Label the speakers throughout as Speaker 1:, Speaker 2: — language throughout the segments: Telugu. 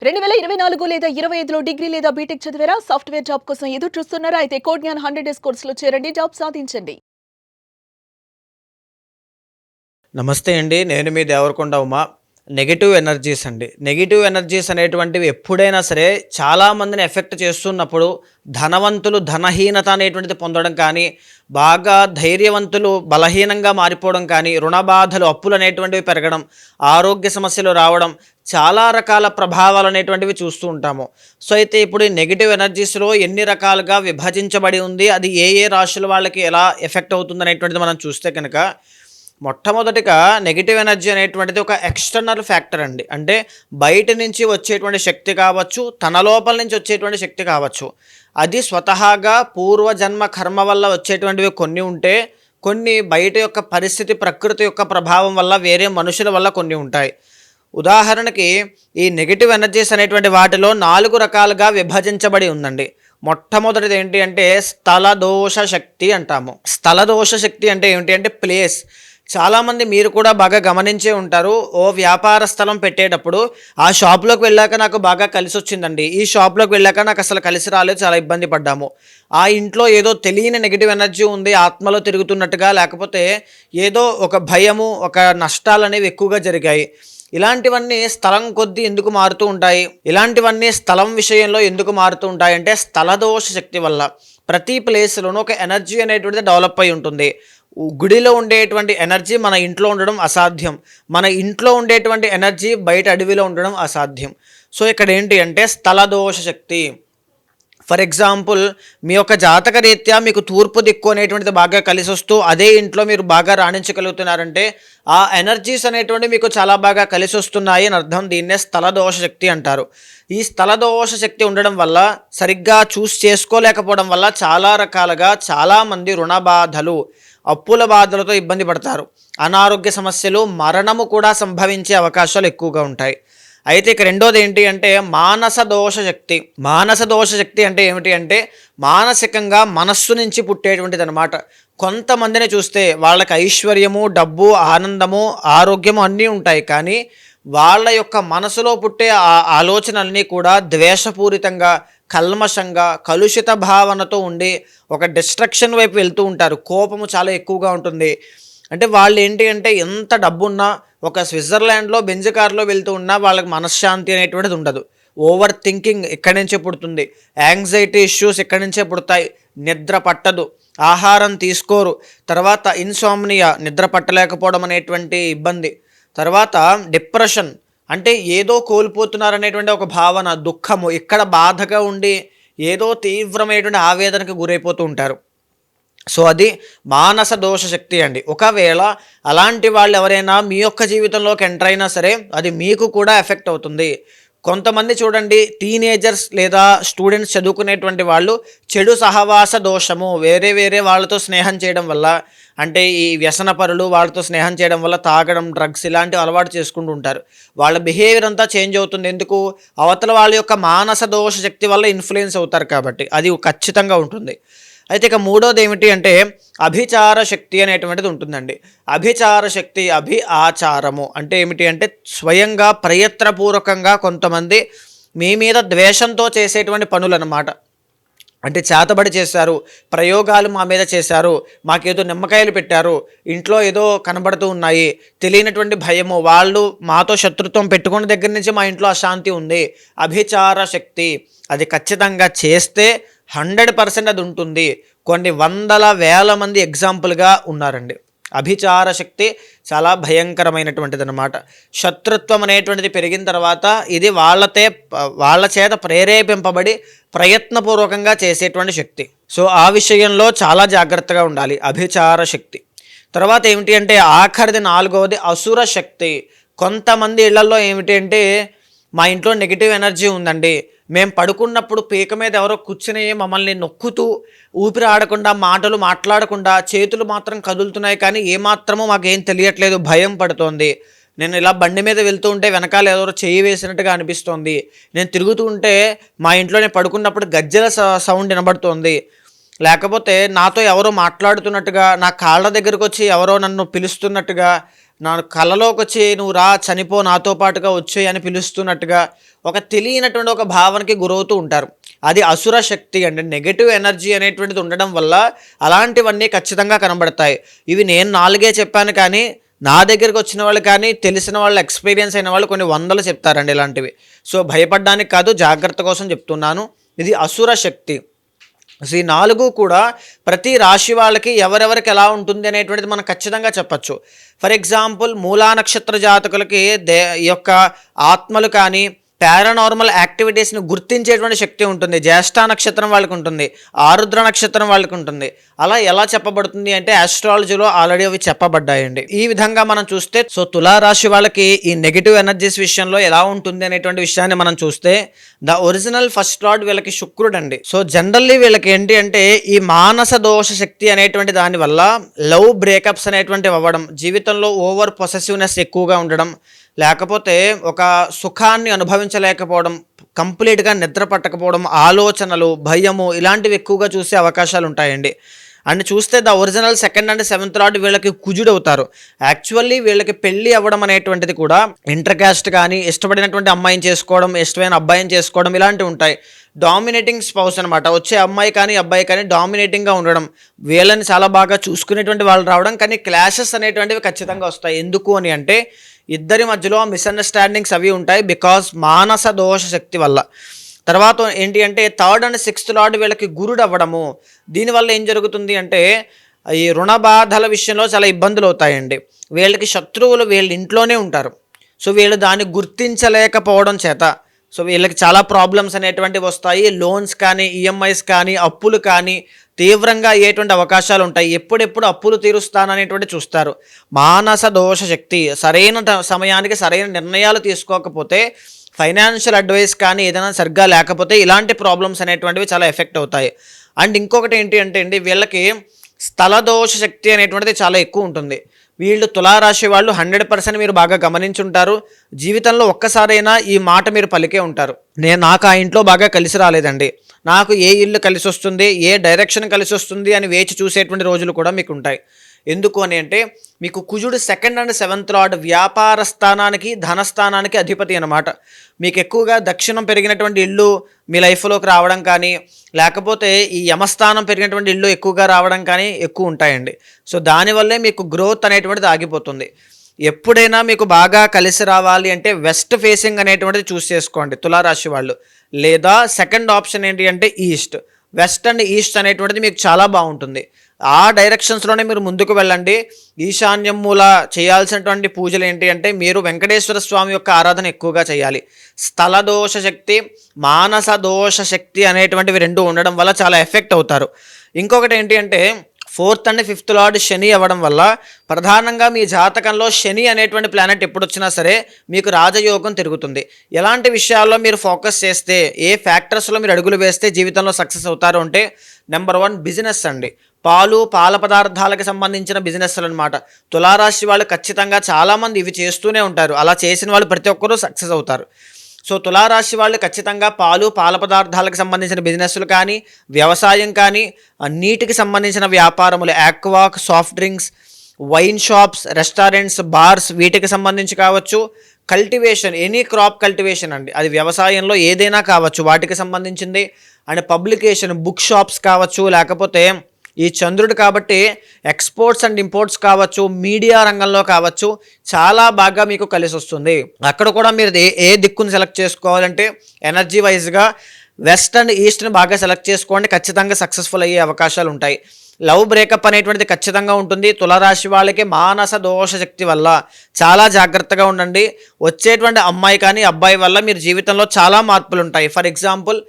Speaker 1: 2024 లేదా 25లో డిగ్రీ లేదా బీటెక్ చదివారా? సాఫ్ట్‌వేర్ జాబ్ కోసం ఎదురు చూస్తున్నారా? అయితే కోడ్ జ్ఞాన్ 100 డేస్ కోర్సులో చేరండి. జాబ్ సాధించండి.
Speaker 2: నమస్తే అండి. నేను మీ దేవరకొండ ఉమా. నెగెటివ్ ఎనర్జీస్ అండి. నెగెటివ్ ఎనర్జీస్ అనేటువంటివి ఎప్పుడైనా సరే చాలామందిని ఎఫెక్ట్ చేస్తున్నప్పుడు ధనవంతులు ధనహీనత అనేటువంటిది పొందడం కానీ, బాగా ధైర్యవంతులు బలహీనంగా మారిపోవడం కానీ, రుణ బాధలు, అప్పులు అనేటువంటివి పెరగడం, ఆరోగ్య సమస్యలు రావడం, చాలా రకాల ప్రభావాలు అనేటువంటివి చూస్తూ ఉంటాము. సో, అయితే ఇప్పుడు ఈ నెగెటివ్ ఎనర్జీస్‌లో ఎన్ని రకాలుగా విభజించబడి ఉంది, అది ఏ ఏ రాశుల వాళ్ళకి ఎలా ఎఫెక్ట్ అవుతుందనేటువంటిది మనం చూస్తే కనుక మొట్టమొదటిగా నెగెటివ్ ఎనర్జీ అనేటువంటిది ఒక ఎక్స్టర్నల్ ఫ్యాక్టర్ అండి. అంటే బయట నుంచి వచ్చేటువంటి శక్తి కావచ్చు, తన లోపల నుంచి వచ్చేటువంటి శక్తి కావచ్చు. అది స్వతహాగా పూర్వజన్మ కర్మ వల్ల వచ్చేటువంటివి కొన్ని ఉంటే, కొన్ని బయట యొక్క పరిస్థితి, ప్రకృతి యొక్క ప్రభావం వల్ల, వేరే మనుషుల వల్ల కొన్ని ఉంటాయి. ఉదాహరణకి ఈ నెగెటివ్ ఎనర్జీస్ అనేటువంటి వాటిలో 4 రకాలుగా విభజించబడి ఉందండి. మొట్టమొదటిది ఏంటి అంటే స్థల దోష శక్తి అంటాము. స్థల దోష శక్తి అంటే ఏమిటి అంటే ప్లేస్. చాలామంది మీరు కూడా బాగా గమనించే ఉంటారు. ఓ వ్యాపార స్థలం పెట్టేటప్పుడు ఆ షాప్‌లోకి వెళ్ళాక నాకు బాగా కలిసొచ్చిందండి. ఈ షాప్‌లోకి వెళ్ళాక నాకు అసలు కలిసి రాలేదు. చాలా ఇబ్బంది పడ్డాము. ఆ ఇంట్లో ఏదో తెలియని నెగెటివ్ ఎనర్జీ ఉంది. ఆత్మలో తిరుగుతున్నట్టుగా, లేకపోతే ఏదో ఒక భయము, ఒక నష్టాలనేవి ఎక్కువగా జరిగాయి. ఇలాంటివన్నీ స్థలం కొద్దీ ఎందుకు మారుతూ ఉంటాయి? ఇలాంటివన్నీ స్థలం విషయంలో ఎందుకు మారుతూ ఉంటాయి అంటే స్థల దోష శక్తి వల్ల. ప్రతి ప్లేస్‌లోనూ ఒక ఎనర్జీ అనేటువంటిది డెవలప్ అయ్యి ఉంటుంది. గుడిలో ఉండేటువంటి ఎనర్జీ మన ఇంట్లో ఉండడం అసాధ్యం. మన ఇంట్లో ఉండేటువంటి ఎనర్జీ బయట అడవిలో ఉండడం అసాధ్యం. సో, ఇక్కడ ఏంటి అంటే స్థల దోష శక్తి. ఫర్ ఎగ్జాంపుల్, మీ యొక్క జాతక రీత్యా మీకు తూర్పు దిక్కు అనేటువంటిది బాగా కలిసొస్తూ అదే ఇంట్లో మీరు బాగా రాణించగలుగుతున్నారంటే ఆ ఎనర్జీస్ అనేటువంటివి మీకు చాలా బాగా కలిసొస్తున్నాయి అని అర్థం. దీన్నే స్థల దోష శక్తి అంటారు. ఈ స్థల దోష శక్తి ఉండడం వల్ల, సరిగ్గా చేసుకోలేకపోవడం వల్ల చాలా రకాలుగా చాలామంది రుణ బాధలు, అప్పుల బాధలతో ఇబ్బంది పడతారు. అనారోగ్య సమస్యలు, మరణము కూడా సంభవించే అవకాశాలు ఎక్కువగా ఉంటాయి. అయితే ఇక రెండోది ఏంటి అంటే మానస దోష శక్తి. మానస దోష శక్తి అంటే ఏమిటి అంటే మానసికంగా మనస్సు నుంచి పుట్టేటువంటిది అనమాట. కొంతమందిని చూస్తే వాళ్ళకి ఐశ్వర్యము, డబ్బు, ఆనందము, ఆరోగ్యము అన్నీ ఉంటాయి. కానీ వాళ్ళ యొక్క మనసులో పుట్టే ఆ ఆలోచనలన్నీ కూడా ద్వేషపూరితంగా, కల్మషంగా, కలుషిత భావనతో ఉండి ఒక డిస్ట్రక్షన్ వైపు వెళ్తూ ఉంటారు. కోపము చాలా ఎక్కువగా ఉంటుంది. అంటే వాళ్ళు ఏంటి అంటే ఎంత డబ్బున్నా ఒక స్విట్జర్లాండ్లో బెంజ్ కార్లో వెళ్తూ ఉన్నా వాళ్ళకి మనశ్శాంతి అనేటువంటిది ఉండదు. ఓవర్ థింకింగ్ ఇక్కడి నుంచే పుడుతుంది. యాంగ్జైటీ ఇష్యూస్ ఇక్కడి నుంచే పుడతాయి. నిద్ర పట్టదు, ఆహారం తీసుకోరు, తర్వాత ఇన్సోమ్నియా, నిద్ర పట్టలేకపోవడం అనేటువంటి ఇబ్బంది, తర్వాత డిప్రెషన్, అంటే ఏదో కోల్పోతున్నారనేటువంటి ఒక భావన, దుఃఖము ఇక్కడ బాధగా ఉండి ఏదో తీవ్రమైనటువంటి ఆవేదనకు గురైపోతూ ఉంటారు. సో, అది మానస దోష శక్తి అండి. ఒకవేళ అలాంటి వాళ్ళు ఎవరైనా మీ యొక్క జీవితంలోకి ఎంటర్ అయినా సరే అది మీకు కూడా ఎఫెక్ట్ అవుతుంది. కొంతమంది చూడండి, టీనేజర్స్ లేదా స్టూడెంట్స్ చదువుకునేటువంటి వాళ్ళు చెడు సహవాస దోషము, వేరే వేరే వాళ్ళతో స్నేహం చేయడం వల్ల, అంటే ఈ వ్యసనపరులు వాళ్ళతో స్నేహం చేయడం వల్ల తాగడం, డ్రగ్స్ ఇలాంటివి అలవాటు చేసుకుంటూ ఉంటారు. వాళ్ళ బిహేవియర్ అంతా చేంజ్ అవుతుంది. ఎందుకు? అవతల వాళ్ళ యొక్క మానస దోష శక్తి వల్ల ఇన్ఫ్లుయెన్స్ అవుతారు కాబట్టి అది ఖచ్చితంగా ఉంటుంది. అయితే ఇక మూడోది ఏమిటి అంటే అభిచార శక్తి అనేటువంటిది ఉంటుందండి. అభిచార శక్తి, ఆచారము అంటే ఏమిటి అంటే స్వయంగా ప్రయత్నపూర్వకంగా కొంతమంది మీ మీద ద్వేషంతో చేసేటువంటి పనులన్నమాట. అంటే చేతబడి చేశారు, ప్రయోగాలు మా మీద చేశారు, మాకేదో నిమ్మకాయలు పెట్టారు, ఇంట్లో ఏదో కనబడుతూ ఉన్నాయి, తెలియనటువంటి భయము, వాళ్ళు మాతో శత్రుత్వం పెట్టుకున్న దగ్గర నుంచి మా ఇంట్లో అశాంతి ఉంది. అభిచార శక్తి అది ఖచ్చితంగా చేస్తే 100% అది ఉంటుంది. కొన్ని వందల వేల మంది ఎగ్జాంపుల్గా ఉన్నారండి. అభిచార శక్తి చాలా భయంకరమైనటువంటిది అనమాట. శత్రుత్వం అనేటువంటిది పెరిగిన తర్వాత ఇది వాళ్ళ చేత ప్రేరేపింపబడి ప్రయత్నపూర్వకంగా చేసేటువంటి శక్తి. సో, ఆ విషయంలో చాలా జాగ్రత్తగా ఉండాలి. అభిచార శక్తి తర్వాత ఏమిటి అంటే ఆఖరిది నాలుగవది అసుర శక్తి. కొంతమంది ఇళ్లలో ఏమిటి అంటే మా ఇంట్లో నెగిటివ్ ఎనర్జీ ఉందండి, మేము పడుకున్నప్పుడు పీక మీద ఎవరో కూర్చుని మమ్మల్ని నొక్కుతూ, ఊపిరి ఆడకుండా, మాటలు మాట్లాడకుండా, చేతులు మాత్రం కదులుతున్నాయి కానీ ఏమాత్రమూ మాకేం తెలియట్లేదు, భయం పడుతోంది. నేను ఇలా బండి మీద వెళ్తూ ఉంటే వెనకాల ఎవరో చెయ్యి వేసినట్టుగా అనిపిస్తోంది. నేను తిరుగుతూ ఉంటే మా ఇంట్లో నేను పడుకున్నప్పుడు గజ్జెల సౌండ్ వినబడుతోంది. లేకపోతే నాతో ఎవరో మాట్లాడుతున్నట్టుగా, నా కాళ్ళ దగ్గరకు వచ్చి ఎవరో నన్ను పిలుస్తున్నట్టుగా, నా కలలోకి వచ్చి నువ్వు రా చనిపో నాతో పాటుగా వచ్చేయి అని పిలుస్తున్నట్టుగా ఒక తెలియనటువంటి ఒక భావనకి గురవుతూ ఉంటారు. అది అసుర శక్తి అండి. నెగటివ్ ఎనర్జీ అనేటువంటిది ఉండడం వల్ల అలాంటివన్నీ ఖచ్చితంగా కనబడతాయి. ఇవి నేను 4 చెప్పాను కానీ నా దగ్గరికి వచ్చిన వాళ్ళు కానీ తెలిసిన వాళ్ళు ఎక్స్పీరియన్స్ అయిన వాళ్ళు కొన్ని వందలు చెప్తారండి ఇలాంటివి. సో భయపడడానికి కాదు, జాగ్రత్త కోసం చెప్తున్నాను. ఇది అసుర శక్తి. సో ఈ 4 కూడా ప్రతి రాశి వాళ్ళకి ఎవరెవరికి ఎలా ఉంటుంది అనేటువంటిది మనం ఖచ్చితంగా చెప్పచ్చు. ఫర్ ఎగ్జాంపుల్ మూలా నక్షత్ర జాతకులకి ఈ యొక్క ఆత్మలు కానీ పారానార్మల్ యాక్టివిటీస్ని గుర్తించేటువంటి శక్తి ఉంటుంది. జ్యేష్ఠ నక్షత్రం వాళ్ళకి ఉంటుంది, ఆరుద్ర నక్షత్రం వాళ్ళకి ఉంటుంది. అలా ఎలా చెప్పబడుతుంది అంటే ఆస్ట్రాలజీలో ఆల్రెడీ అవి చెప్పబడ్డాయండి. ఈ విధంగా మనం చూస్తే సో తులారాశి వాళ్ళకి ఈ నెగిటివ్ ఎనర్జీస్ విషయంలో ఎలా ఉంటుంది అనేటువంటి విషయాన్ని మనం చూస్తే ద ఒరిజినల్ ఫస్ట్ లార్డ్ వీళ్ళకి శుక్రుడు అండి. సో జనరల్లీ వీళ్ళకి ఏంటి అంటే ఈ మానస దోష శక్తి అనేటువంటి దాని వల్ల లవ్ బ్రేకప్స్ అనేటువంటివి అవ్వడం, జీవితంలో ఓవర్ పొసెసివ్నెస్ ఎక్కువగా ఉండడం, లేకపోతే ఒక సుఖాన్ని అనుభవించలేకపోవడం, కంప్లీట్గా నిద్ర పట్టకపోవడం, ఆలోచనలు, భయము ఇలాంటివి ఎక్కువగా చూసే అవకాశాలు ఉంటాయండి. అండ్ చూస్తే the original 2nd and 7th lord వీళ్ళకి కుజుడు అవుతారు. యాక్చువల్లీ వీళ్ళకి పెళ్ళి అవ్వడం అనేటువంటిది కూడా ఇంటర్ క్యాస్ట్ కానీ ఇష్టపడినటువంటి అమ్మాయిని చేసుకోవడం, ఇష్టమైన అబ్బాయిని చేసుకోవడం ఇలాంటివి ఉంటాయి. డామినేటింగ్ స్పౌస్ అనమాట. వచ్చే అమ్మాయి కానీ అబ్బాయి కానీ డామినేటింగ్గా ఉండడం, వీళ్ళని చాలా బాగా చూసుకునేటువంటి వాళ్ళు రావడం. కానీ క్లాషెస్ అనేటువంటివి ఖచ్చితంగా వస్తాయి. ఎందుకు అని అంటే ఇద్దరి మధ్యలో మిస్అండర్స్టాండింగ్స్ అవి ఉంటాయి, బికాజ్ మానస దోష శక్తి వల్ల. తర్వాత ఏంటి అంటే 3rd అండ్ 6th లార్డ్ వీళ్ళకి గురుడు అవ్వడము. దీనివల్ల ఏం జరుగుతుంది అంటే ఈ రుణ బాధల విషయంలో చాలా ఇబ్బందులు అవుతాయండి. వీళ్ళకి శత్రువులు వీళ్ళ ఇంట్లోనే ఉంటారు. సో వీళ్ళు దాన్ని గుర్తించలేకపోవడం చేత సో వీళ్ళకి చాలా ప్రాబ్లమ్స్ అనేటువంటివి వస్తాయి. లోన్స్ కానీ, ఈఎంఐస్ కానీ, అప్పులు కానీ తీవ్రంగా అయ్యేటువంటి అవకాశాలు ఉంటాయి. ఎప్పుడెప్పుడు అప్పులు తీరుస్తాననేటువంటి చూస్తారు. మానస దోష శక్తి సరైన సమయానికి సరైన నిర్ణయాలు తీసుకోకపోతే, ఫైనాన్షియల్ అడ్వైస్ కానీ ఏదైనా సరిగ్గా లేకపోతే ఇలాంటి ప్రాబ్లమ్స్ అనేటువంటివి చాలా ఎఫెక్ట్ అవుతాయి. అండ్ ఇంకొకటి ఏంటి అంటే అండి వీళ్ళకి స్థల దోష శక్తి అనేటువంటిది చాలా ఎక్కువ ఉంటుంది. వీళ్ళు తులారాశి వాళ్ళు 100% మీరు బాగా గమనించుంటారు. జీవితంలో ఒక్కసారైనా ఈ మాట మీరు పలికే ఉంటారు. నాకు ఆ ఇంట్లో బాగా కలిసి రాలేదండి, నాకు ఏ ఇల్లు కలిసి వస్తుంది, ఏ డైరెక్షన్ కలిసి వస్తుంది అని వేచి చూసేటువంటి రోజులు కూడా మీకు ఉంటాయి. ఎందుకు అని అంటే మీకు కుజుడు 2nd అండ్ 7th లార్డ్ వ్యాపార స్థానానికి, ధనస్థానానికి అధిపతి అన్నమాట. మీకు ఎక్కువగా దక్షిణం పెరిగినటువంటి ఇల్లు మీ లైఫ్లోకి రావడం కానీ, లేకపోతే ఈ యమస్థానం పెరిగినటువంటి ఇల్లు ఎక్కువగా రావడం కానీ ఎక్కువ ఉంటాయండి. సో దానివల్లే మీకు గ్రోత్ అనేటువంటిది ఆగిపోతుంది. ఎప్పుడైనా మీకు బాగా కలిసి రావాలి అంటే వెస్ట్ ఫేసింగ్ అనేటువంటిది చూస్ చేసుకోండి తులారాశి వాళ్ళు. లేదా 2nd ఆప్షన్ ఏంటి అంటే ఈస్ట్. వెస్ట్ అండ్ ఈస్ట్ అనేటువంటిది మీకు చాలా బాగుంటుంది. ఆ డైరెక్షన్స్లోనే మీరు ముందుకు వెళ్ళండి. ఈశాన్యం మూల చేయాల్సినటువంటి పూజలు ఏంటి అంటే మీరు వెంకటేశ్వర స్వామి యొక్క ఆరాధన ఎక్కువగా చేయాలి. స్థల దోష శక్తి, మానస దోష శక్తి అనేటువంటివి 2 ఉండడం వల్ల చాలా ఎఫెక్ట్ అవుతారు. ఇంకొకటి ఏంటి అంటే 4th అండ్ 5th లార్డ్ శని అవ్వడం వల్ల ప్రధానంగా మీ జాతకంలో శని అనేటువంటి ప్లానెట్ ఎప్పుడు వచ్చినా సరే మీకు రాజయోగం తిరుగుతుంది. ఎలాంటి విషయాల్లో మీరు ఫోకస్ చేస్తే, ఏ ఫ్యాక్టర్స్లో మీరు అడుగులు వేస్తే జీవితంలో సక్సెస్ అవుతారు అంటే నెంబర్ 1 బిజినెస్ అండి. పాల పదార్థాలకు సంబంధించిన బిజినెస్లు అనమాట. తులారాశి వాళ్ళు ఖచ్చితంగా చాలామంది ఇవి చేస్తూనే ఉంటారు. అలా చేసిన వాళ్ళు ప్రతి ఒక్కరూ సక్సెస్ అవుతారు. సో తులారాశి వాళ్ళు ఖచ్చితంగా పాల పదార్థాలకు సంబంధించిన బిజినెస్లు కానీ, వ్యవసాయం కానీ, నీటికి సంబంధించిన వ్యాపారములు, aqua, soft drinks, wine shops, restaurants, bars వీటికి సంబంధించి కావచ్చు, కల్టివేషన్, ఎనీ క్రాప్ కల్టివేషన్ అండి, అది వ్యవసాయంలో ఏదైనా కావచ్చు వాటికి సంబంధించింది. అండ్ పబ్లికేషన్, బుక్ షాప్స్ కావచ్చు, లేకపోతే ఈ చంద్రుడు కాబట్టి ఎక్స్పోర్ట్స్ అండ్ ఇంపోర్ట్స్ కావచ్చు, మీడియా రంగంలో కావచ్చు, చాలా బాగా మీకు కలిసి వస్తుంది. అక్కడ కూడా మీరు ఏ దిక్కుని సెలెక్ట్ చేసుకోవాలంటే ఎనర్జీ వైజ్గా వెస్ట్ అండ్ ఈస్ట్ని బాగా సెలెక్ట్ చేసుకోండి. ఖచ్చితంగా సక్సెస్ఫుల్ అయ్యే అవకాశాలు ఉంటాయి. లవ్ బ్రేకప్ అనేటువంటిది ఖచ్చితంగా ఉంటుంది. తులారాశి వాళ్ళకి మానస దోష శక్తి వల్ల చాలా జాగ్రత్తగా ఉండండి. వచ్చేటువంటి అమ్మాయి కానీ అబ్బాయి వల్ల మీరు జీవితంలో చాలా మార్పులు ఉంటాయి. ఫర్ ఎగ్జాంపుల్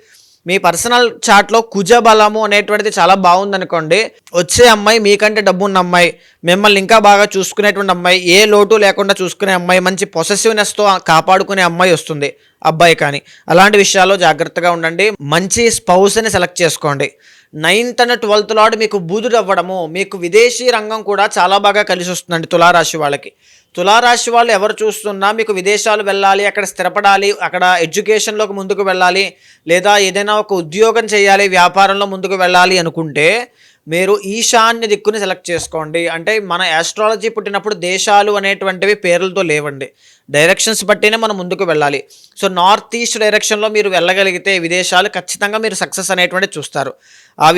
Speaker 2: మీ పర్సనల్ చాట్లో కుజ బలము అనేటువంటిది చాలా బాగుందనుకోండి, వచ్చే అమ్మాయి మీకంటే డబ్బు ఉన్న అమ్మాయి, మిమ్మల్ని ఇంకా బాగా చూసుకునేటువంటి అమ్మాయి, ఏ లోటు లేకుండా చూసుకునే అమ్మాయి, మంచి పొసెసివ్నెస్తో కాపాడుకునే అమ్మాయి వస్తుంది అబ్బాయి కానీ. అలాంటి విషయాల్లో జాగ్రత్తగా ఉండండి. మంచి స్పౌస్ని సెలెక్ట్ చేసుకోండి. 9th అండ్ 12th లార్డ్ మీకు బుధుడు అవ్వడము, మీకు విదేశీ రంగం కూడా చాలా బాగా కలిసి వస్తుందండి తులారాశి వాళ్ళకి. తులారాశి వాళ్ళు ఎవరు చూస్తున్నా మీకు విదేశాలు వెళ్ళాలి, అక్కడ స్థిరపడాలి, అక్కడ ఎడ్యుకేషన్లోకి ముందుకు వెళ్ళాలి, లేదా ఏదైనా ఒక ఉద్యోగం చేయాలి, వ్యాపారంలో ముందుకు వెళ్ళాలి అనుకుంటే మీరు ఈశాన్య దిక్కుని సెలెక్ట్ చేసుకోండి. అంటే మన ఆస్ట్రాలజీ పుట్టినప్పుడు దేశాలు అనేటువంటివి పేర్లతో లేవండి, డైరెక్షన్స్ బట్టినే మనం ముందుకు వెళ్ళాలి. సో నార్త్ ఈస్ట్ డైరెక్షన్లో మీరు వెళ్ళగలిగితే విదేశాలు ఖచ్చితంగా మీరు సక్సెస్ అనేటువంటిది చూస్తారు. ఆ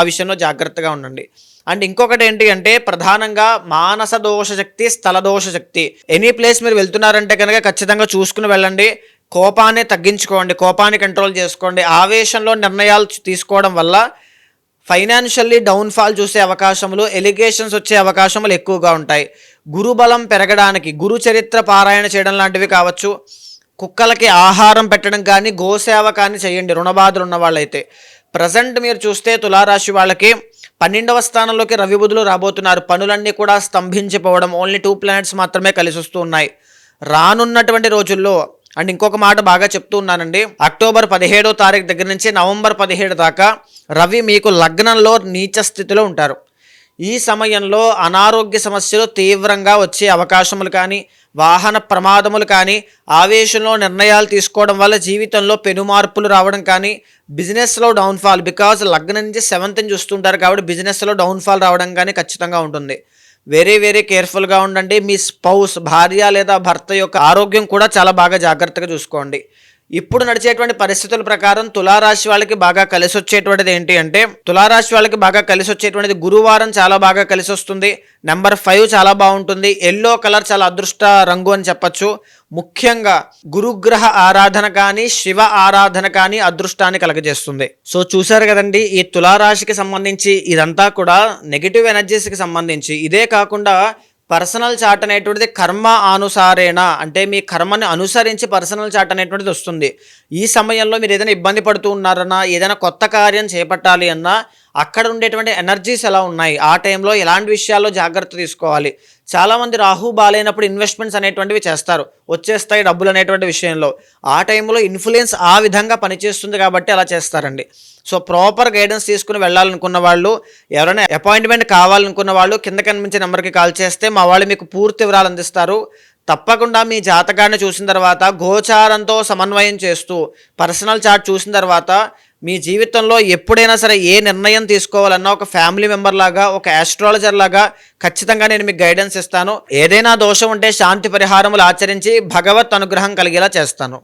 Speaker 2: విషయంలో జాగ్రత్తగా ఉండండి. అండ్ ఇంకొకటి ఏంటి అంటే ప్రధానంగా మానస దోష శక్తి, స్థల దోష శక్తి. ఎనీ ప్లేస్ మీరు వెళ్తున్నారంటే కనుక ఖచ్చితంగా చూసుకుని వెళ్ళండి. కోపాన్ని తగ్గించుకోండి, కోపాన్ని కంట్రోల్ చేసుకోండి. ఆవేశంలో నిర్ణయాలు తీసుకోవడం వల్ల ఫైనాన్షియల్లీ డౌన్ఫాల్ చూసే అవకాశములు, ఎలిగేషన్స్ వచ్చే అవకాశములు ఎక్కువగా ఉంటాయి. గురుబలం పెరగడానికి గురు చరిత్ర పారాయణ చేయడం లాంటివి కావచ్చు, కుక్కలకి ఆహారం పెట్టడం కానీ, గోసేవ కానీ చేయండి రుణబాధలు ఉన్న వాళ్ళైతే. ప్రజెంట్ మీరు చూస్తే తులారాశి వాళ్ళకి 12వ స్థానంలోకి రవి బుధులు రాబోతున్నారు. పనులన్నీ కూడా స్తంభించిపోవడం, ఓన్లీ 2 ప్లానెట్స్ మాత్రమే కలిసి వస్తూ ఉన్నాయి. రానున్నటువంటి రోజుల్లో అండ్ ఇంకొక మాట బాగా చెప్తూ ఉన్నానండి, అక్టోబర్ 17వ తారీఖు దగ్గర నుంచి నవంబర్ 17 దాకా రవి మీకు లగ్నంలో నీచ స్థితిలో ఉంటారు. ఈ సమయంలో అనారోగ్య సమస్యలు తీవ్రంగా వచ్చే అవకాశములు కానీ, వాహన ప్రమాదములు కానీ, ఆవేశంలో నిర్ణయాలు తీసుకోవడం వల్ల జీవితంలో పెనుమార్పులు రావడం కానీ, బిజినెస్లో డౌన్ఫాల్, బికాజ్ లగ్నం నుంచి 7th చూస్తుంటారు కాబట్టి బిజినెస్లో డౌన్ఫాల్ రావడం కానీ ఖచ్చితంగా ఉంటుంది. వెరీ కేర్ఫుల్గా ఉండండి. మీ స్పౌస్, భార్య లేదా భర్త యొక్క ఆరోగ్యం కూడా చాలా బాగా జాగ్రత్తగా చూసుకోండి. ఇప్పుడు నడిచేటువంటి పరిస్థితుల ప్రకారం తులారాశి వాళ్ళకి బాగా కలిసి వచ్చేటువంటిది ఏంటి అంటే, తులారాశి వాళ్ళకి బాగా కలిసి వచ్చేటువంటిది గురువారం చాలా బాగా కలిసి వస్తుంది. నెంబర్ 5 చాలా బాగుంటుంది. ఎల్లో కలర్ చాలా అదృష్ట రంగు అని చెప్పచ్చు. ముఖ్యంగా గురుగ్రహ ఆరాధన కానీ, శివ ఆరాధన కానీ అదృష్టాన్ని కలగజేస్తుంది. సో చూసారు కదండి, ఈ తులారాశికి సంబంధించి ఇదంతా కూడా నెగిటివ్ ఎనర్జీస్కి సంబంధించి. ఇదే కాకుండా పర్సనల్ చార్ట్ అనేటువంటిది కర్మ అనుసారేణ, అంటే మీ కర్మని అనుసరించి పర్సనల్ చార్ట్ అనేటువంటిది వస్తుంది. ఈ సమయంలో మీరు ఏదైనా ఇబ్బంది పడుతూ ఉన్నారన్నా, ఏదైనా కొత్త కార్యం చేపట్టాలి అన్నా, అక్కడ ఉండేటువంటి ఎనర్జీస్ ఎలా ఉన్నాయి, ఆ టైంలో ఎలాంటి విషయాల్లో జాగ్రత్త తీసుకోవాలి. చాలామంది రాహు బాలేనప్పుడు ఇన్వెస్ట్మెంట్స్ అనేటువంటివి చేస్తారు, వచ్చేస్తాయి డబ్బులు అనేటువంటి విషయంలో. ఆ టైంలో ఇన్ఫ్లుయెన్స్ ఆ విధంగా పనిచేస్తుంది కాబట్టి అలా చేస్తారండి. సో ప్రాపర్ గైడెన్స్ తీసుకుని వెళ్ళాలనుకున్న వాళ్ళు, ఎవరైనా అపాయింట్మెంట్ కావాలనుకున్న వాళ్ళు కింద కనిపించే నెంబర్కి కాల్ చేస్తే మా వాళ్ళు మీకు పూర్తి వివరాలు అందిస్తారు. తప్పకుండా మీ జాతకాన్ని చూసిన తర్వాత గోచారంతో సమన్వయం చేస్తూ పర్సనల్ చార్ట్ చూసిన తర్వాత మీ జీవితంలో ఎప్పుడైనా సరే ఏ నిర్ణయం తీసుకోవాలన్నా ఒక ఫ్యామిలీ మెంబర్ లాగా, ఒక ఆస్ట్రాలజర్ లాగా ఖచ్చితంగా నేను మీకు గైడెన్స్ ఇస్తాను. ఏదైనా దోషం ఉంటే శాంతి పరిహారములు ఆచరించి భగవత్ అనుగ్రహం కలిగేలా చేస్తాను.